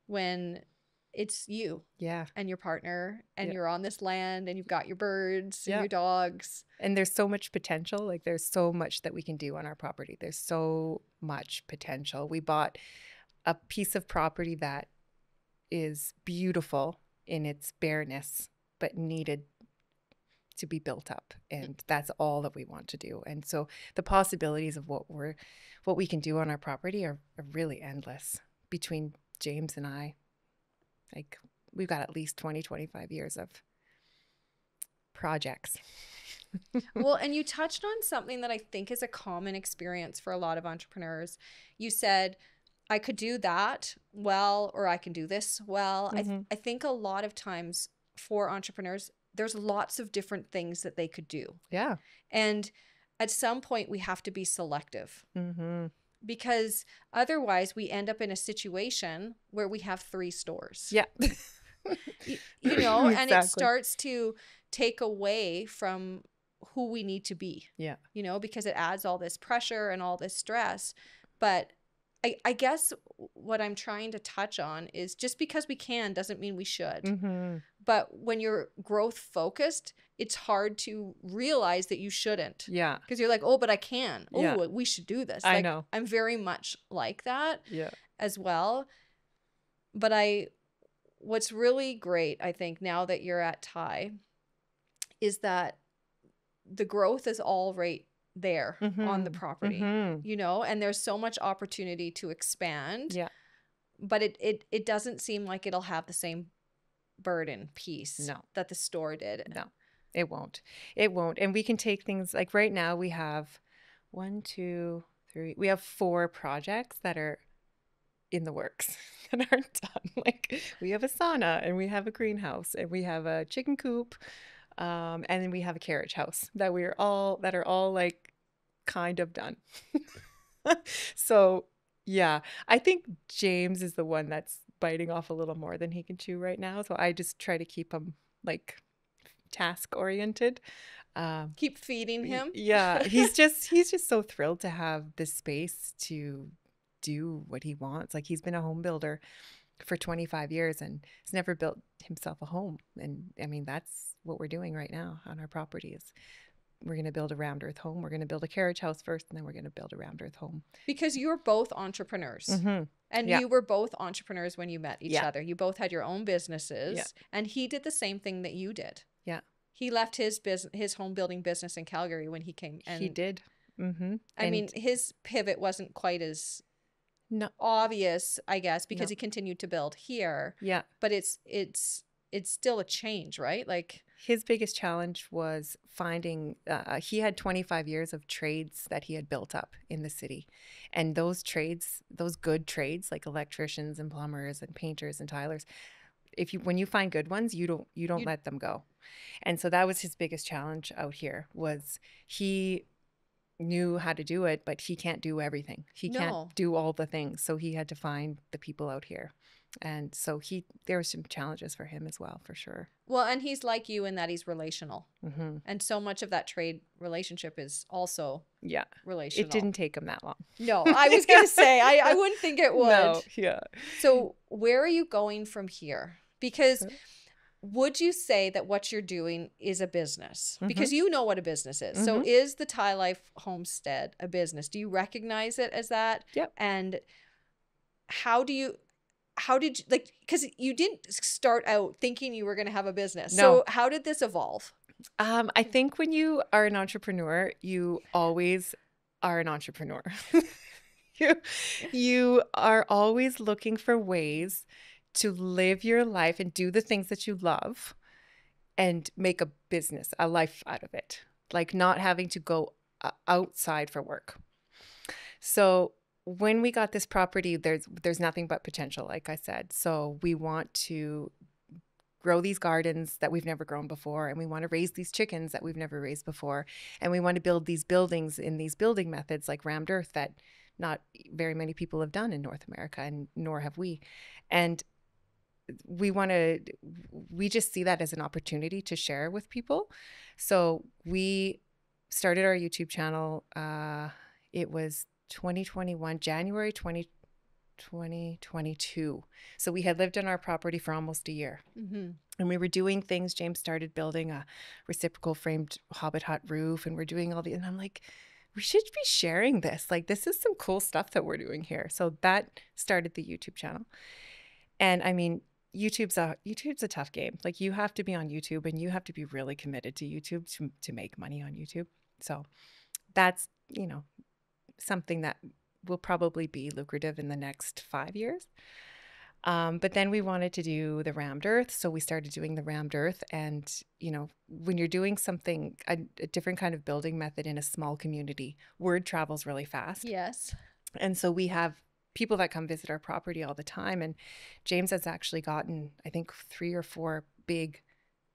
when it's you Yeah. and your partner and Yeah. you're on this land and you've got your birds and Yeah. your dogs. And there's so much potential. Like there's so much that we can do on our property. There's so much potential. We bought a piece of property that is beautiful in its bareness, but needed to be built up. And that's all that we want to do. And so the possibilities of what we can do on our property are really endless between James and I. Like we've got at least 20, 25 years of projects. Well, and you touched on something that I think is a common experience for a lot of entrepreneurs. You said, I could do that well, or I can do this well. I think a lot of times for entrepreneurs, there's lots of different things that they could do. Yeah. And at some point we have to be selective because otherwise we end up in a situation where we have 3 stores. Yeah. You know, and it Exactly. starts to take away from who we need to be. Yeah. You know, because it adds all this pressure and all this stress. But I guess what I'm trying to touch on is just because we can doesn't mean we should. But when you're growth focused, it's hard to realize that you shouldn't. Yeah. Because you're like, oh, but I can. Oh, Yeah. we should do this. I Like, know. I'm very much like that Yeah. as well. But what's really great, I think, now that you're at Thai, is that the growth is all right there on the property, you know, and there's so much opportunity to expand. Yeah. But it doesn't seem like it'll have the same burden piece No. that the store did. No, it won't. It won't. And we can take things like right now we have 1, 2, 3. We have 4 projects that are in the works that aren't done. Like we have a sauna and we have a greenhouse and we have a chicken coop. And then we have a carriage house that are all like kind of done. So yeah, I think James is the one that's biting off a little more than he can chew right now. So I just try to keep him like task oriented. Keep feeding him. Yeah, he's just so thrilled to have this space to do what he wants. Like he's been a home builder for 25 years and has never built himself a home. And I mean, that's what we're doing right now on our property is we're going to build a round earth home. We're going to build a carriage house first, and then we're going to build a round earth home. Because you're both entrepreneurs. And Yeah. you were both entrepreneurs when you met each Yeah. other. You both had your own businesses. Yeah. And he did the same thing that you did. Yeah. He left his home building business in Calgary when he came. And He did. I mean, his pivot wasn't quite as No. obvious, I guess, because No. he continued to build here. Yeah. But it's still a change, right? Like His biggest challenge was finding, he had 25 years of trades that he had built up in the city. And those trades, those good trades like electricians and plumbers and painters and tilers, when you find good ones, you don't let them go. And so that was his biggest challenge out here was he knew how to do it, but he can't do everything. He No. can't do all the things. So he had to find the people out here. And so there were some challenges for him as well, for sure. Well, and he's like you in that he's relational. Mm-hmm. And so much of that trade relationship is also Yeah. relational. It didn't take him that long. No, I was going to say, I wouldn't think it would. No, yeah. So where are you going from here? Because would you say that what you're doing is a business? Because you know what a business is. So is the Thai Life Homestead a business? Do you recognize it as that? Yep. And how did you, like, because you didn't start out thinking you were going to have a business. No. So how did this evolve? I think when you are an entrepreneur, you always are an entrepreneur. you, you are always looking for ways to live your life and do the things that you love and make a business, a life out of it, like not having to go outside for work. So when we got this property, there's nothing but potential, like I said. So we want to grow these gardens that we've never grown before, and we want to raise these chickens that we've never raised before, and we want to build these buildings in these building methods like rammed earth that not very many people have done in North America, and nor have we. And we just see that as an opportunity to share with people. So we started our YouTube channel. It was 2021, January 2022. So we had lived on our property for almost a year. Mm-hmm. And we were doing things. James started building a reciprocal framed Hobbit hut roof, and we're doing all these. And I'm like, we should be sharing this. Like, this is some cool stuff that we're doing here. So that started the YouTube channel. And I mean, YouTube's a tough game. Like, you have to be on YouTube, and you have to be really committed to YouTube to make money on YouTube. So that's, something that will probably be lucrative in the next 5 years. But then we wanted to do the rammed earth. So we started doing the rammed earth. And, when you're doing something, a different kind of building method in a small community, word travels really fast. Yes. And so we have people that come visit our property all the time. And James has actually gotten, I think, 3 or 4 big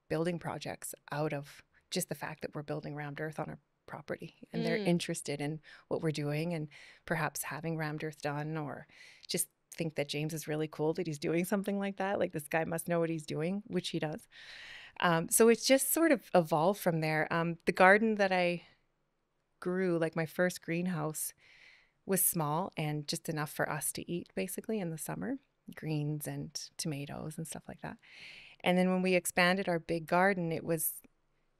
building projects out of just the fact that we're building rammed earth on our property, and they're interested in what we're doing and perhaps having rammed earth done, or just think that James is really cool that he's doing something like that. Like, this guy must know what he's doing, which he does. So it's just sort of evolved from there. The garden that I grew, like my first greenhouse, was small and just enough for us to eat basically in the summer, greens and tomatoes and stuff like that. And then when we expanded our big garden, it was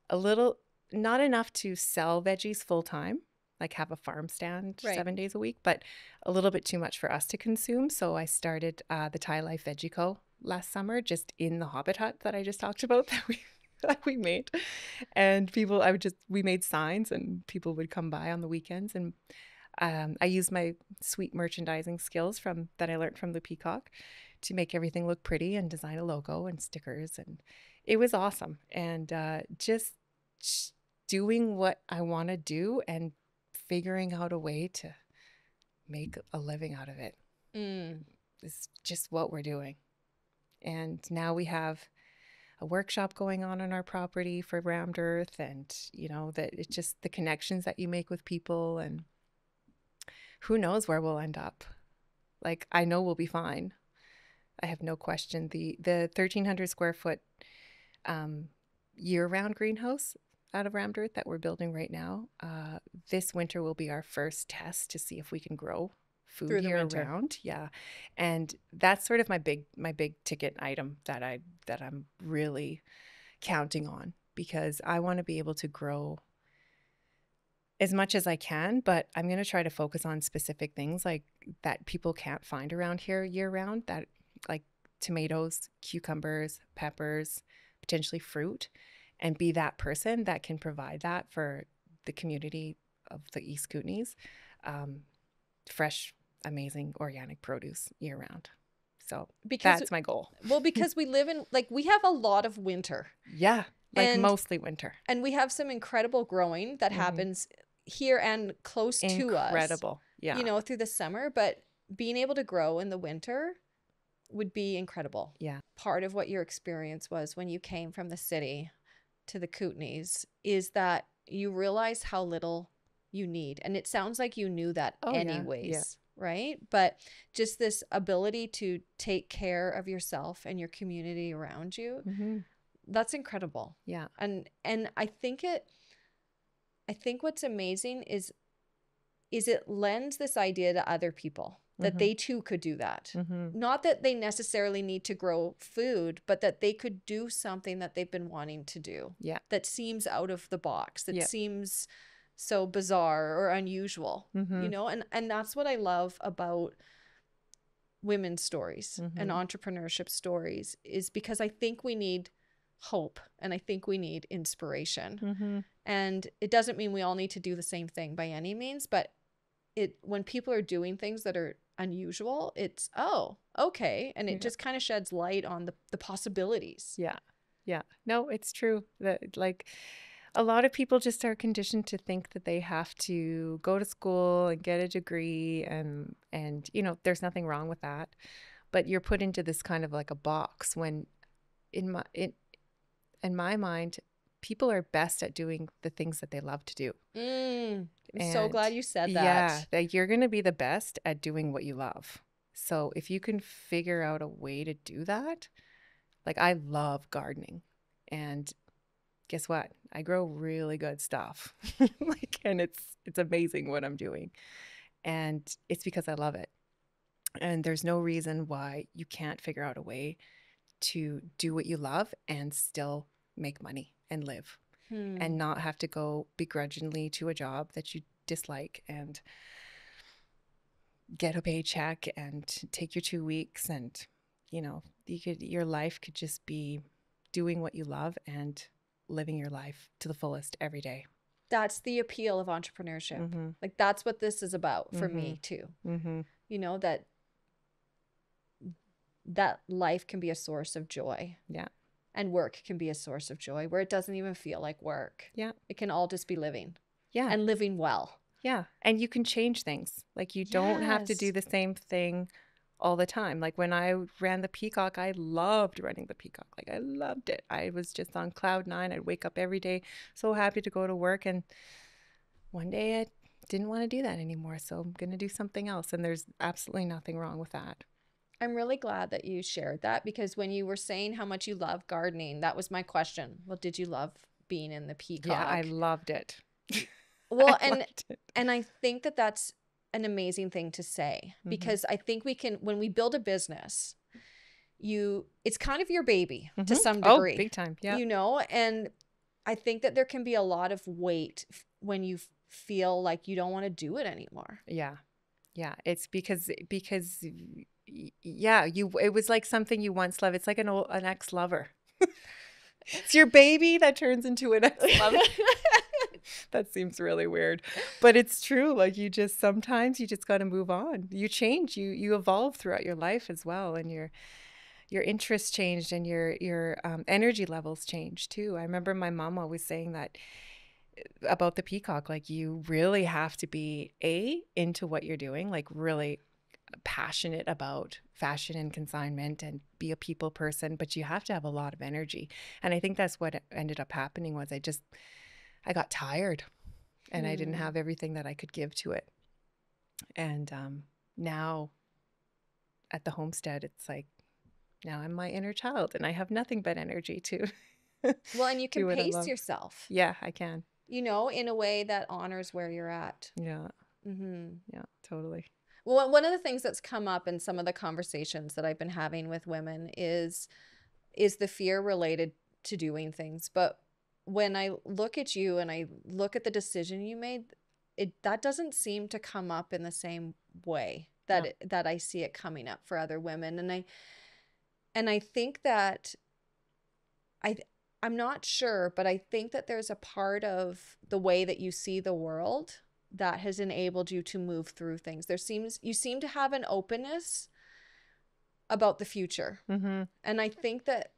a little, not enough to sell veggies full time, like have a farm stand 7 days a week, but a little bit too much for us to consume. So I started the Thai Life Veggie Co. last summer, just in the Hobbit hut that I just talked about that we made. And we made signs, and people would come by on the weekends, and I used my sweet merchandising skills that I learned from the Peacock to make everything look pretty and design a logo and stickers. And it was awesome. And just doing what I want to do and figuring out a way to make a living out of it is just what we're doing. And now we have a workshop going on our property for rammed earth, and that it's just the connections that you make with people, and who knows where we'll end up. Like, I know we'll be fine. I have no question. The 1,300 square foot year-round greenhouse out of rammed earth that we're building right now, this winter will be our first test to see if we can grow food year-round. Yeah, and that's sort of my big ticket item that I'm really counting on, because I want to be able to grow as much as I can, but I'm going to try to focus on specific things like that people can't find around here year round, that like tomatoes, cucumbers, peppers, potentially fruit, and be that person that can provide that for the community of the East Kootenays. Fresh, amazing organic produce year round. So that's my goal. Well, because we live in, like, we have a lot of winter. Yeah, mostly winter. And we have some incredible growing that happens here and close to us. Incredible. Yeah. Through the summer, but being able to grow in the winter would be incredible. Yeah. Part of what your experience was when you came from the city to the Kootenays is that you realize how little you need. And it sounds like you knew that anyways, right? But just this ability to take care of yourself and your community around you, that's incredible. Yeah. And I think what's amazing is it lends this idea to other people that they too could do that. Not that they necessarily need to grow food, but that they could do something that they've been wanting to do. Yeah. That seems out of the box, that seems so bizarre or unusual, and that's what I love about women's stories and entrepreneurship stories, is because I think we need hope, and I think we need inspiration. Mm-hmm. And it doesn't mean we all need to do the same thing by any means, but when people are doing things that are unusual, it's, oh, okay. And it Yeah. just kind of sheds light on the possibilities. Yeah. Yeah. No, it's true that like a lot of people just are conditioned to think that they have to go to school and get a degree, and you know, there's nothing wrong with that. But you're put into this kind of like a box when in my mind, people are best at doing the things that they love to do. I'm so glad you said Yeah, that. that you're going to be the best at doing what you love. So if you can figure out a way to do that, like I love gardening, and guess what? I grow really good stuff. Like, and it's amazing what I'm doing. And it's because I love it. And there's no reason why you can't figure out a way to do what you love and still make money and live and not have to go begrudgingly to a job that you dislike and get a paycheck and take your 2 weeks, and you know, your life could just be doing what you love and living your life to the fullest every day. That's the appeal of entrepreneurship. Mm-hmm. Like that's what this is about for Mm-hmm. me too. Mm-hmm. You know, that life can be a source of joy. Yeah. And work can be a source of joy where it doesn't even feel like work. Yeah. It can all just be living. Yeah. And living well. Yeah. And you can change things. Like you don't have to do the same thing all the time. Like when I ran the Peacock, I loved running the Peacock. Like I loved it. I was just on cloud nine. I'd wake up every day so happy to go to work. And one day I didn't want to do that anymore. So I'm going to do something else. And there's absolutely nothing wrong with that. I'm really glad that you shared that, because when you were saying how much you love gardening, that was my question. Well, did you love being in the Peacock? Yeah, I loved it. Well, and I think that that's an amazing thing to say, because Mm-hmm. I think we can, when we build a business, it's kind of your baby to Mm-hmm. some degree. Oh, big time. Yeah. You know, and I think that there can be a lot of weight when you feel like you don't want to do it anymore. Yeah. Yeah. It's because yeah, it was like something you once loved. It's like an ex-lover. It's your baby that turns into an ex-lover. That seems really weird, but it's true. Like sometimes you just got to move on. You change, you evolve throughout your life as well, and your interests changed, and your energy levels changed too. I remember my mom always saying that about the Peacock, like you really have to be into what you're doing, like really passionate about fashion and consignment and be a people person, but you have to have a lot of energy. And I think that's what ended up happening was I got tired and I didn't have everything that I could give to it. And now at the homestead, it's like, now I'm my inner child and I have nothing but energy to well, and you can pace love. Yourself. Yeah, I can. You know, in a way that honors where you're at. Yeah. Mm-hmm. Yeah, totally. Well, one of the things that's come up in some of the conversations that I've been having with women is the fear related to doing things. But when I look at you and I look at the decision you made, that doesn't seem to come up in the same way that I see it coming up for other women. And I think that I'm not sure, but I think that there's a part of the way that you see the world that has enabled you to move through things. You seem to have an openness about the future. Mm-hmm. And I think that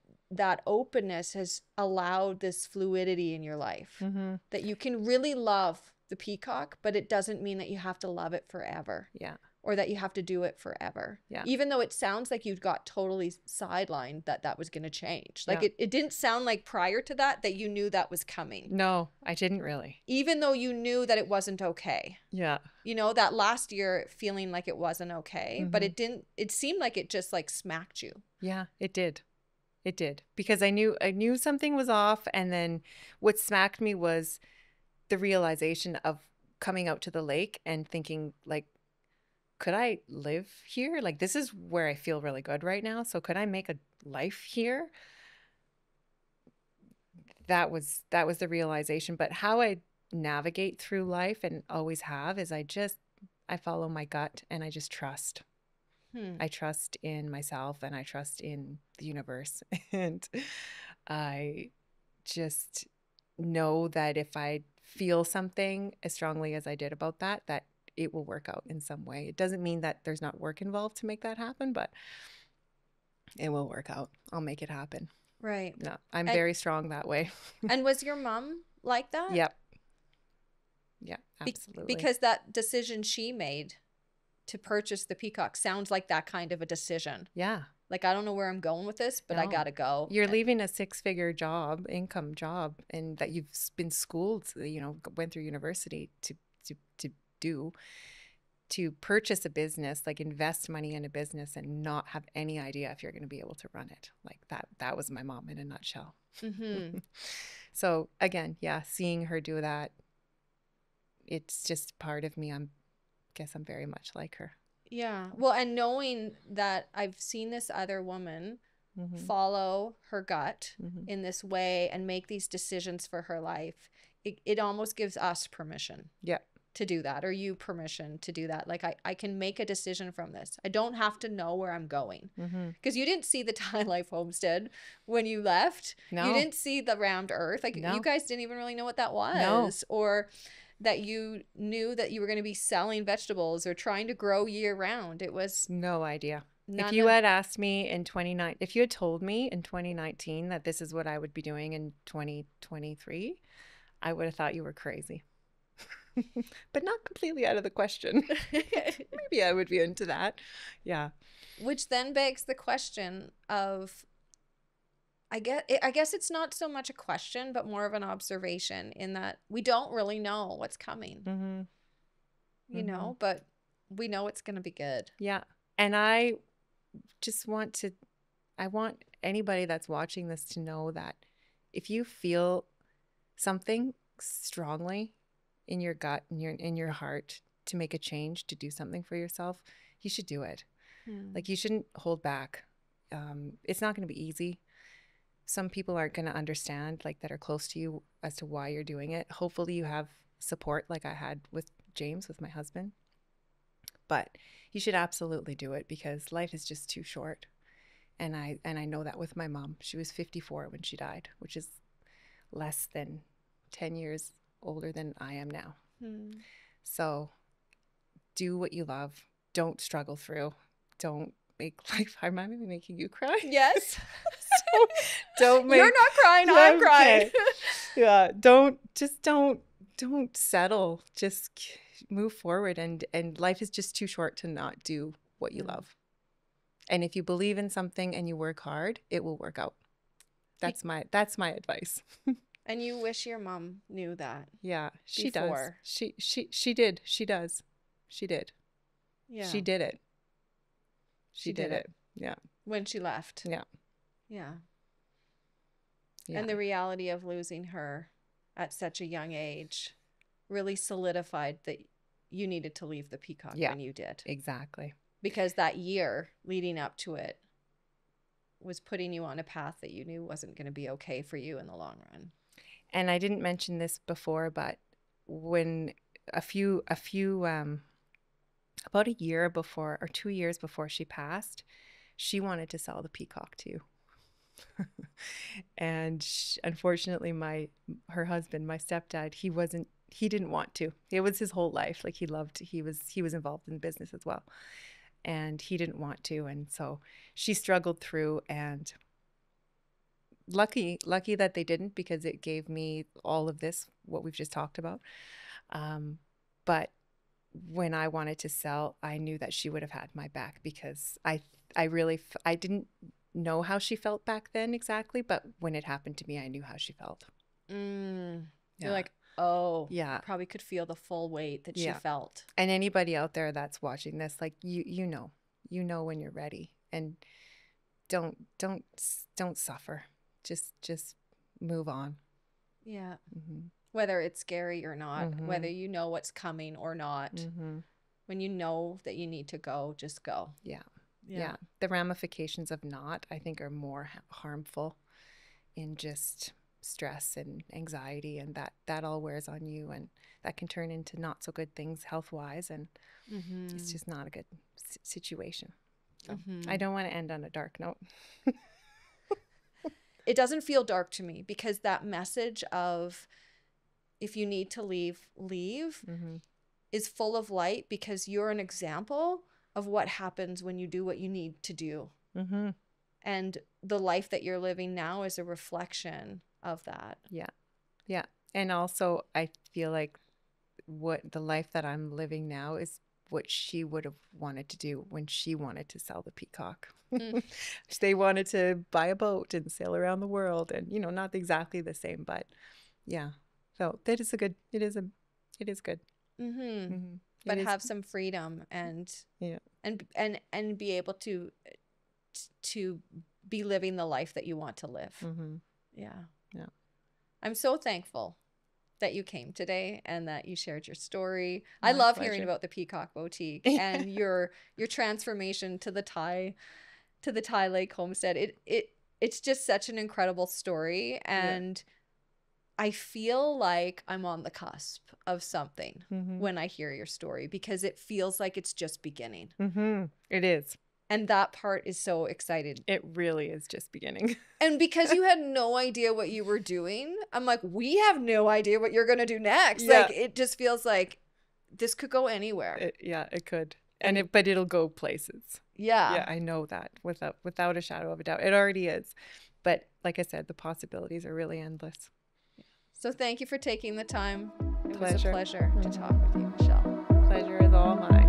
openness has allowed this fluidity in your life, that you can really love the Peacock, but it doesn't mean that you have to love it forever. Yeah. Or that you have to do it forever. Yeah. Even though it sounds like you got totally sidelined that was going to change. Like yeah. it didn't sound like prior to that you knew that was coming. No, I didn't really. Even though you knew that it wasn't okay. Yeah. You know, that last year feeling like it wasn't okay, but it seemed like it just like smacked you. Yeah, it did. It did. Because I knew something was off, and then what smacked me was the realization of coming out to the lake and thinking like, could I live here? Like, this is where I feel really good right now. So could I make a life here? That was the realization. But how I navigate through life and always have is I follow my gut and I just trust. I trust in myself and I trust in the universe. And I just know that if I feel something as strongly as I did about that, that it will work out in some way. It doesn't mean that there's not work involved to make that happen, but it will work out. I'll make it happen. Right. No, I'm And very strong that way. and was your mom like that? Yep. Yeah, absolutely. Because that decision she made to purchase the peacock sounds like that kind of a decision. Yeah. Like, I don't know where I'm going with this, but I No. gotta go. You're leaving a 6-figure job, income job, and that you've been schooled, you know, went through university to do, to purchase a business, like invest money in a business and not have any idea if you're going to be able to run it. Like that was my mom in a nutshell. Mm-hmm. So again, yeah, seeing her do that, it's just part of me. Guess I'm very much like her. Yeah. Well, and knowing that I've seen this other woman Mm-hmm. follow her gut Mm-hmm. in this way and make these decisions for her life, it almost gives us permission. Yeah. To do that, or you permission to do that. Like, I can make a decision from this. I don't have to know where I'm going. Because you didn't see the Thai Life homestead when you left. No. You didn't see the round earth. Like, No. you guys didn't even really know what that was. No. Or that you knew that you were going to be selling vegetables or trying to grow year round. It was no idea. none If you of- had asked me if you had told me in 2019 that this is what I would be doing in 2023, I would have thought you were crazy. But not completely out of the question. Maybe I would be into that. Yeah. Which then begs the question of, I guess it's not so much a question, but more of an observation in that we don't really know what's coming, Mm-hmm. you know, but we know it's going to be good. Yeah. And I just want anybody that's watching this to know that if you feel something strongly in your gut and in your heart to make a change, to do something for yourself, you should do it. Like, you shouldn't hold back. It's not going to be easy. Some people aren't going to understand, like, that are close to you, as to why you're doing it. Hopefully you have support like I had with James, with my husband. But you should absolutely do it, because life is just too short. And I know that with my mom. She was 54 when she died, which is less than 10 years older than I am now. So do what you love. Don't struggle through. Don't make life hard. Am I making you cry? Yes. So don't make... You're not crying. I'm crying. Yeah. Don't settle. Just move forward. And life is just too short to not do what you love. And if you believe in something and you work hard, it will work out. That's my advice. And you wish your mom knew that. Yeah, she before. does. She did. She does. She did. Yeah. She did it. She did it. Yeah. When she left. Yeah. Yeah. Yeah. And the reality of losing her at such a young age really solidified that you needed to leave the peacock when you did. Exactly. Because that year leading up to it was putting you on a path that you knew wasn't going to be okay for you in the long run. And I didn't mention this before, but when about a year before, or 2 years before she passed, she wanted to sell the peacock too. And unfortunately, her husband, my stepdad, he didn't want to. It was his whole life. Like, he was involved in business as well. And he didn't want to. And so she struggled through, and lucky that they didn't, because it gave me all of this, what we've just talked about. But when I wanted to sell, I knew that she would have had my back, because I didn't know how she felt back then exactly, but when it happened to me, I knew how she felt. You're like, oh, yeah, probably could feel the full weight that she felt. And anybody out there that's watching this, like, you know when you're ready, and don't suffer. Just move on. Yeah. Whether it's scary or not, whether you know what's coming or not, when you know that you need to go, just go. Yeah. The ramifications of not, I think, are more harmful in just stress and anxiety, and that all wears on you, and that can turn into not so good things health-wise, and it's just not a good situation. So I don't want to end on a dark note. it doesn't feel dark to me, because that message of, if you need to leave, leave, is full of light, because you're an example of what happens when you do what you need to do. And the life that you're living now is a reflection of that. Yeah. Yeah. And also, I feel like what the life that I'm living now is what she would have wanted to do when she wanted to sell the Peacock. They wanted to buy a boat and sail around the world, and, you know, not exactly the same, but yeah. So that is good. It is good. But have some freedom, and and be able to be living the life that you want to live. Yeah. I'm so thankful that you came today and that you shared your story. I love hearing about the Peacock Boutique and your transformation to the Thai Lake homestead. It's just such an incredible story, and I feel like I'm on the cusp of something when I hear your story, because it feels like it's just beginning. It is. And that part is so excited. It really is just beginning. And because you had no idea what you were doing, I'm like, we have no idea what you're going to do next. Yeah. Like, it just feels like this could go anywhere. It could. But it'll go places. Yeah. Yeah, I know that without a shadow of a doubt. It already is. But like I said, the possibilities are really endless. So thank you for taking the time. It was a pleasure to talk with you, Michelle. Pleasure is all mine.